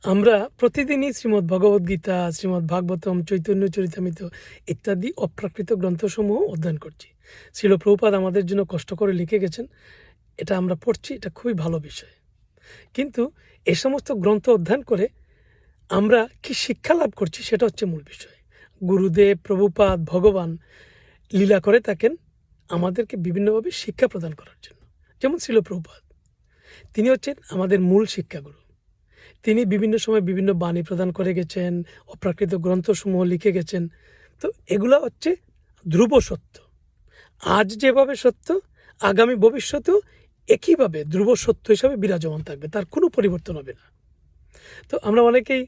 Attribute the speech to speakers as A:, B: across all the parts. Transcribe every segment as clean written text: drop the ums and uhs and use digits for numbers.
A: আমরা প্রতিদিনই শ্রীমদ্ ভগবদ্গীতা, শ্রীমদ্ ভাগবতম, চৈতন্য চরিতামৃত ইত্যাদি অপ্রাকৃত গ্রন্থসমূহ অধ্যয়ন করছি। শ্রীল প্রভুপাদ আমাদের জন্য কষ্ট করে লিখে গেছেন, এটা আমরা পড়ছি, এটা খুবই ভালো বিষয়। কিন্তু এই সমস্ত গ্রন্থ অধ্যয়ন করে আমরা কি শিক্ষা লাভ করছি সেটা হচ্ছে মূল বিষয়। গুরুদেব, প্রভুপাদ, ভগবান লীলা করে থাকেন আমাদেরকে বিভিন্নভাবে শিক্ষা প্রদান করার জন্য। যেমন শ্রীল প্রভুপাদ, তিনি হচ্ছেন আমাদের মূল শিক্ষাগুরু। তিনি বিভিন্ন সময় বিভিন্ন বাণী প্রদান করে গেছেন, অপ্রাকৃত গ্রন্থসমূহ লিখে গেছেন। তো এগুলো হচ্ছে ধ্রুব সত্য। আজ যেভাবে সত্য, আগামী ভবিষ্যতেও একইভাবে ধ্রুব সত্য হিসাবে বিরাজমান থাকবে, তার কোনো পরিবর্তন হবে না। তো আমরা অনেকেই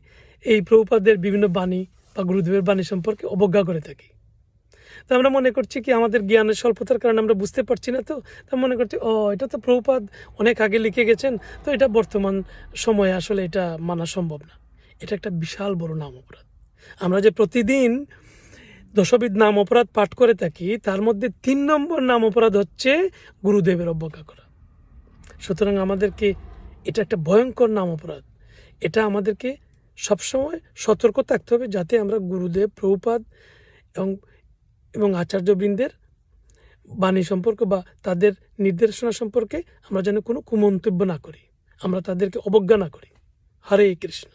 A: এই প্রভুপাদের বিভিন্ন বাণী বা গুরুদেবের বাণী সম্পর্কে অবজ্ঞা করে থাকি। তো আমরা মনে করছি কি আমাদের জ্ঞানের স্বল্পতার কারণে আমরা বুঝতে পারছি না, তো মনে করছি এটা তো প্রভুপাদ অনেক আগে লিখে গেছেন, তো এটা বর্তমান সময়ে আসলে এটা মানা সম্ভব না। এটা একটা বিশাল বড় নাম অপরাধ। আমরা যে প্রতিদিন দশবিধ নাম অপরাধ পাঠ করে থাকি, তার মধ্যে 3 নম্বর নাম অপরাধ হচ্ছে গুরুদেবের অবজ্ঞা করা। সুতরাং আমাদেরকে এটা একটা ভয়ঙ্কর নাম অপরাধ। এটা আমাদেরকে সবসময় সতর্ক থাকতে হবে, যাতে আমরা গুরুদেব, প্রভুপাদ এবং আচার্যবৃন্দের বাণী সম্পর্কে বা তাদের নির্দেশনা সম্পর্কে আমরা যেন কোনো কুমন্তব্য না করি, আমরা তাদেরকে অবজ্ঞা না করি। হরে কৃষ্ণ।